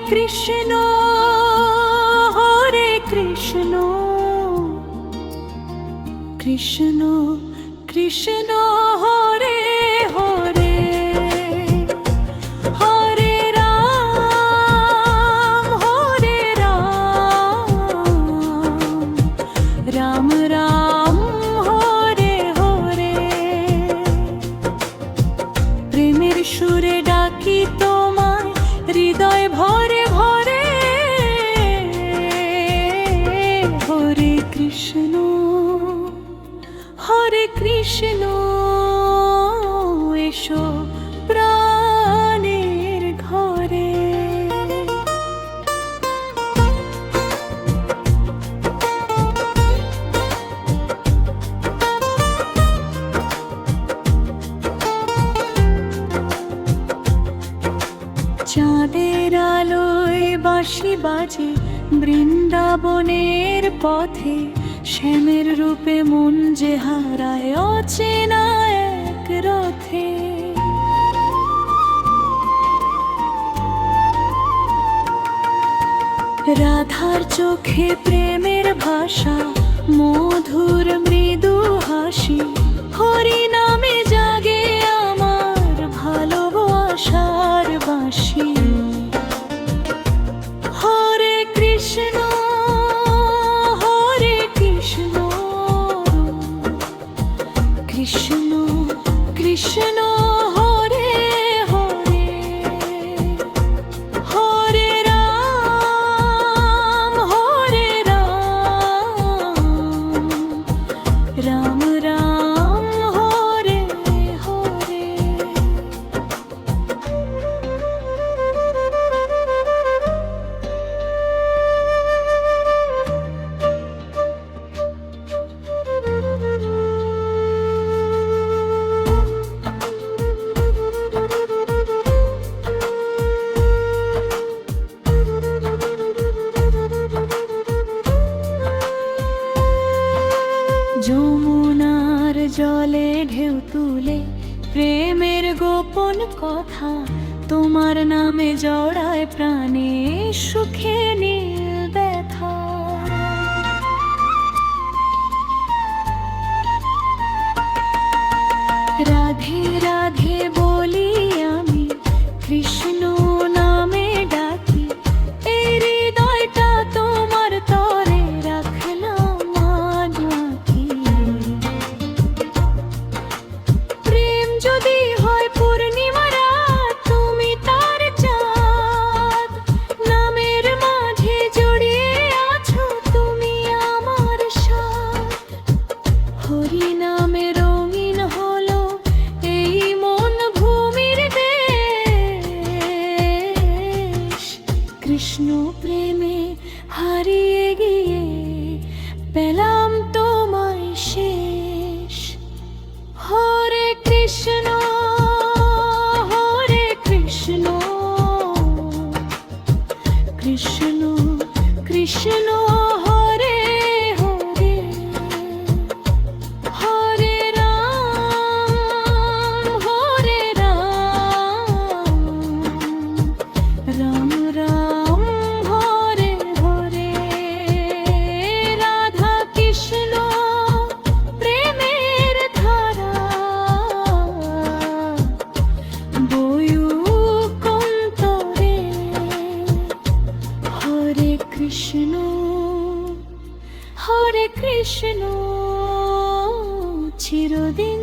কৃষ্ণ হরে কৃষ্ণ কৃষ্ণ কৃষ্ণ হরে হরে হরে রাম রাম রাম হরে হরে প্রেমের সুরে ডাকি তোমায় হৃদয় ভরে ভরে হরে কৃষ্ণ এসো প্রাণের ঘরে। চাঁদের আলোয় বাঁশি বাজে বৃন্দাবনের পথে, শ্যামের রূপে মন যে হারায় অচেনা এক রথে। রাধার চোখে প্রেমের ভাষা, মধুর মৃদু হাসি, হরি নামে জাগে আমার ভালোবাসার বাঁশি। হরে কৃষ্ণ কৃষ্ণ কৃষ্ণ হরে হরে হরে রাম রাম রাম হরে হরে। যমুনার জলে ঢেউ তুলে প্রেমের গোপন কথা, তোমার নামে জড়ায় প্রাণে সুখে নীল ব্যথা। রাধে রাধে বলি আমি, কৃষ্ণ নামে ডাকি, এই হৃদয়টা তোমার তরে রাখলাম আজকে। প্রেম যদি হয় পূর্ণিমা রাত, তুমি তার চাঁদ, নামের মাঝে জড়িয়ে আছো তুমি আমার সাথ। হরি নামে রঙিন হলো এই মন ভূমির দেশ, কৃষ্ণ প্রেমে হারিয়ে গিয়ে পেলাম তোমায় শেষ। হরে কৃষ্ণ কৃষ্ণ কৃষ্ণ হরে হরে হরে রাম রাম রাম হরে হরে। রাধা কৃষ্ণ প্রেমের ধারা, বয়ুক অন্তরে। হরে কৃষ্ণ চিরদিন